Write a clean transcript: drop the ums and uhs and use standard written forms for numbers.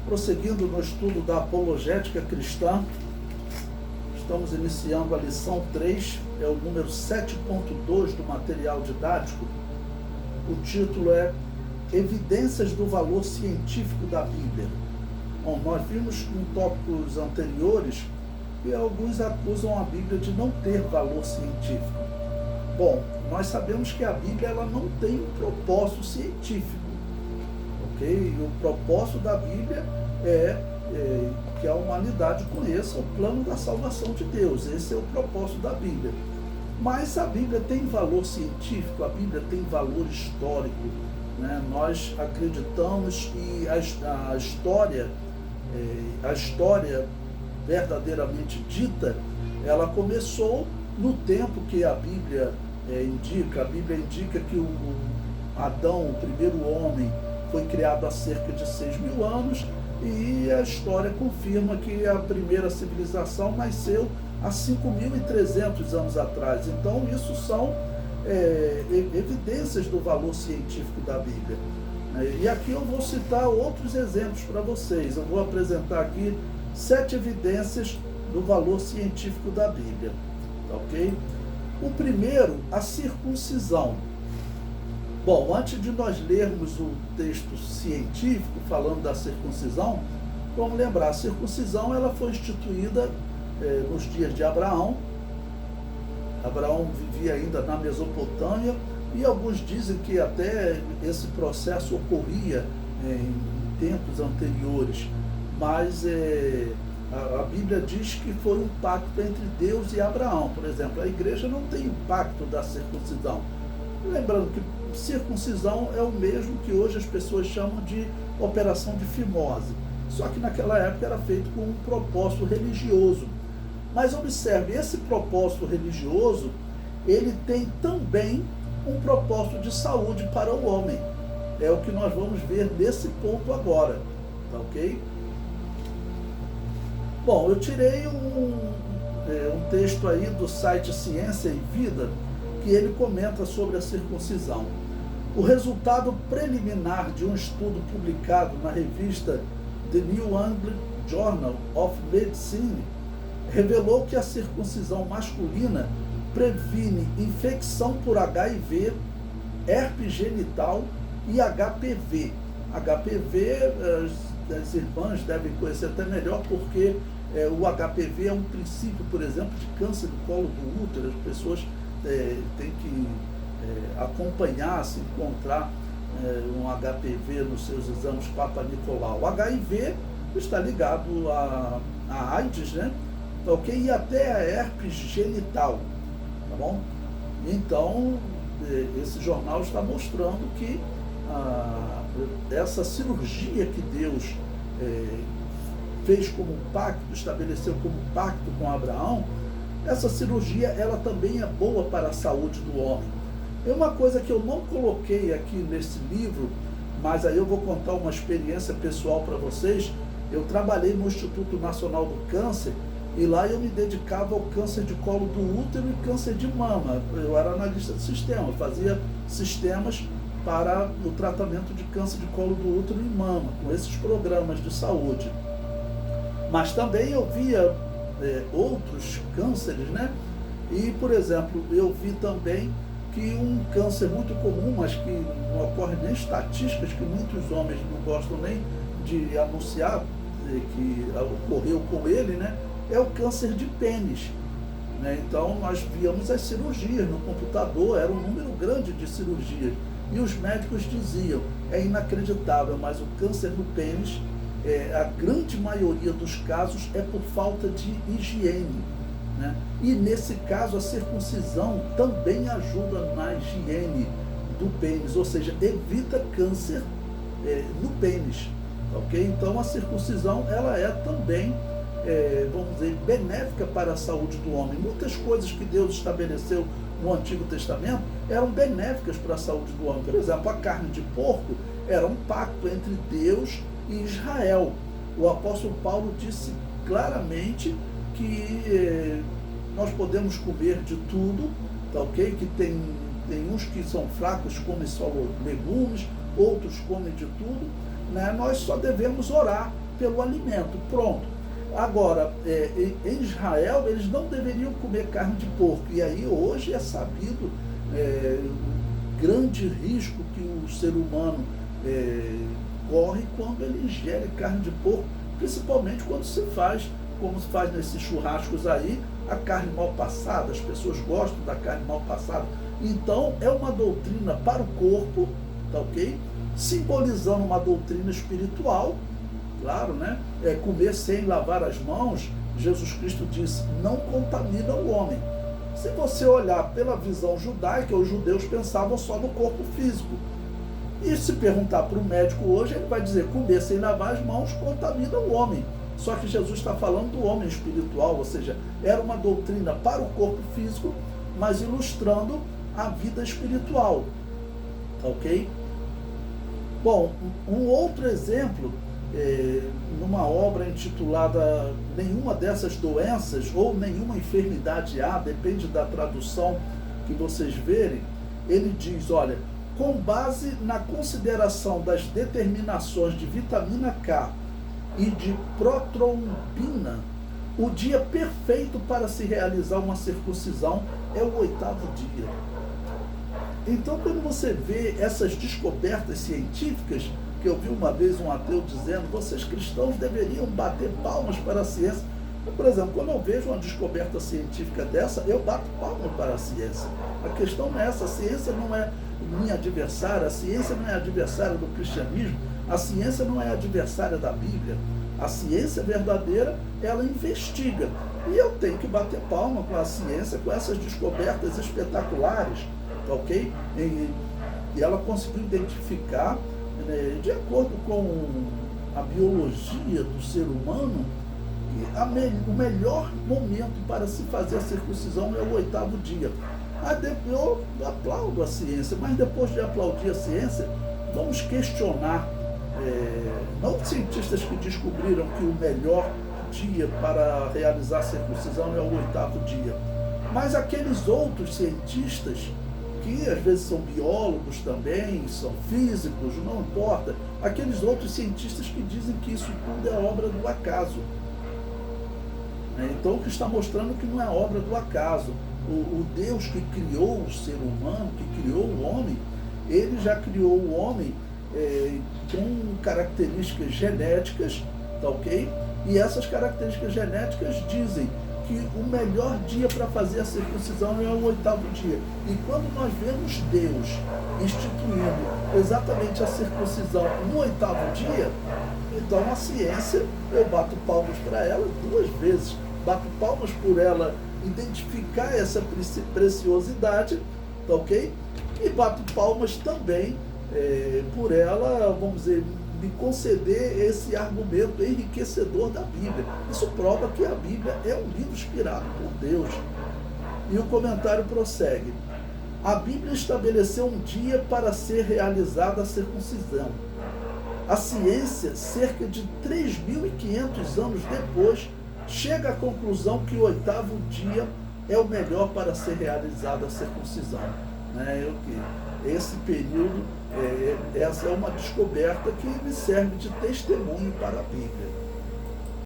Prosseguindo no estudo da apologética cristã, estamos iniciando a lição 3, é o número 7.2 do material didático. O título é Evidências do Valor Científico da Bíblia. Bom, nós vimos em tópicos anteriores que alguns acusam a Bíblia de não ter valor científico. Bom, nós sabemos que a Bíblia ela não tem um propósito científico. E o propósito da Bíblia é que a humanidade conheça o plano da salvação de Deus. Esse é o propósito da Bíblia. Mas a Bíblia tem valor científico, a Bíblia tem valor histórico, né? Nós acreditamos que a história verdadeiramente dita, ela começou no tempo que a Bíblia indica. A Bíblia indica que o Adão, o primeiro homem, foi criado há cerca de 6.000 anos e a história confirma que a primeira civilização nasceu há 5.300 anos atrás. Então isso são evidências do valor científico da Bíblia. E aqui eu vou citar outros exemplos para vocês. Eu vou apresentar aqui 7 evidências do valor científico da Bíblia. Tá, ok? O primeiro, a circuncisão. Bom, antes de nós lermos o texto científico falando da circuncisão, vamos lembrar, a circuncisão ela foi instituída nos dias de Abraão. Abraão vivia ainda na Mesopotâmia e alguns dizem que até esse processo ocorria em tempos anteriores, mas a Bíblia diz que foi um pacto entre Deus e Abraão. Por exemplo, a igreja não tem o pacto da circuncisão. Lembrando que circuncisão é o mesmo que hoje as pessoas chamam de operação de fimose. Só que naquela época era feito com um propósito religioso. Mas observe, esse propósito religioso, ele tem também um propósito de saúde para o homem. É o que nós vamos ver nesse ponto agora. Tá ok? Bom, eu tirei um texto aí do site Ciência e Vida, que ele comenta sobre a circuncisão. O resultado preliminar de um estudo publicado na revista The New England Journal of Medicine revelou que a circuncisão masculina previne infecção por HIV, herpes genital e HPV. HPV, as irmãs devem conhecer até melhor, porque o HPV é um princípio, por exemplo, de câncer do colo do útero. As pessoas têm que acompanhar, se encontrar um HPV nos seus exames Papa Nicolau. O HIV está ligado à AIDS, né? Ok? E até a herpes genital, tá bom? Então, esse jornal está mostrando que essa cirurgia que Deus fez como pacto, estabeleceu como pacto com Abraão, essa cirurgia ela também é boa para a saúde do homem. É uma coisa que eu não coloquei aqui nesse livro, mas aí eu vou contar uma experiência pessoal para vocês. Eu trabalhei no Instituto Nacional do Câncer e lá eu me dedicava ao câncer de colo do útero e câncer de mama. Eu era analista de sistema, fazia sistemas para o tratamento de câncer de colo do útero e mama, com esses programas de saúde. Mas também eu via outros cânceres, né? E, por exemplo, eu vi também que um câncer muito comum, mas que não ocorre nem estatísticas, que muitos homens não gostam nem de anunciar que ocorreu com ele, né? É o câncer de pênis, né? Então nós víamos as cirurgias no computador, era um número grande de cirurgias, e os médicos diziam, é inacreditável, mas o câncer do pênis, a grande maioria dos casos é por falta de higiene, né? E nesse caso a circuncisão também ajuda na higiene do pênis, ou seja, evita câncer no pênis, ok? Então a circuncisão ela é também, vamos dizer, benéfica para a saúde do homem. Muitas coisas que Deus estabeleceu no Antigo Testamento eram benéficas para a saúde do homem. Por exemplo, a carne de porco era um pacto entre Deus e Israel. O apóstolo Paulo disse claramente que nós podemos comer de tudo, tá ok? Que tem uns que são fracos, comem só legumes, outros comem de tudo, né? Nós só devemos orar pelo alimento. Pronto. Agora, em Israel, eles não deveriam comer carne de porco. E aí hoje é sabido o grande risco que o ser humano corre quando ele ingere carne de porco, principalmente quando se faz, como se faz nesses churrascos aí, a carne mal passada. As pessoas gostam da carne mal passada. Então, é uma doutrina para o corpo, tá ok? Simbolizando uma doutrina espiritual, claro, né? Comer sem lavar as mãos, Jesus Cristo disse, não contamina o homem. Se você olhar pela visão judaica, os judeus pensavam só no corpo físico. E se perguntar para o médico hoje, ele vai dizer, comer sem lavar as mãos contamina o homem. Só que Jesus está falando do homem espiritual, ou seja, era uma doutrina para o corpo físico, mas ilustrando a vida espiritual, tá ok? Bom, um outro exemplo, numa obra intitulada Nenhuma dessas doenças ou nenhuma enfermidade há, depende da tradução que vocês verem, ele diz, olha, com base na consideração das determinações de vitamina K e de protrombina, o dia perfeito para se realizar uma circuncisão é o 8º dia. Então, quando você vê essas descobertas científicas, que eu vi uma vez um ateu dizendo, vocês cristãos deveriam bater palmas para a ciência. Por exemplo, quando eu vejo uma descoberta científica dessa, eu bato palmas para a ciência. A questão não é essa, a ciência não é minha adversária, a ciência não é adversária do cristianismo, a ciência não é adversária da Bíblia. A ciência verdadeira, ela investiga. E eu tenho que bater palma com a ciência, com essas descobertas espetaculares, tá ok? E ela conseguiu identificar, né, de acordo com a biologia do ser humano, o melhor momento para se fazer a circuncisão é o 8º dia. Eu aplaudo a ciência, mas depois de aplaudir a ciência, vamos questionar, não os cientistas que descobriram que o melhor dia para realizar a circuncisão é o 8º dia, mas aqueles outros cientistas que às vezes são biólogos também, são físicos, não importa, aqueles outros cientistas que dizem que isso tudo é obra do acaso. Então, o que está mostrando que não é obra do acaso. O Deus que criou o ser humano, que criou o homem, ele já criou o homem com características genéticas, tá ok? E essas características genéticas dizem que o melhor dia para fazer a circuncisão é o 8º dia. E quando nós vemos Deus instituindo exatamente a circuncisão no 8º dia, então a ciência, eu bato palmas para ela 2 vezes. Bato palmas por ela identificar essa preciosidade, tá ok? E bato palmas também por ela, vamos dizer, me conceder esse argumento enriquecedor da Bíblia. Isso prova que a Bíblia é um livro inspirado por Deus. E o comentário prossegue. A Bíblia estabeleceu um dia para ser realizada a circuncisão. A ciência, cerca de 3.500 anos depois, chega à conclusão que o 8º dia é o melhor para ser realizada a circuncisão. Esse período, essa é uma descoberta que me serve de testemunho para a Bíblia.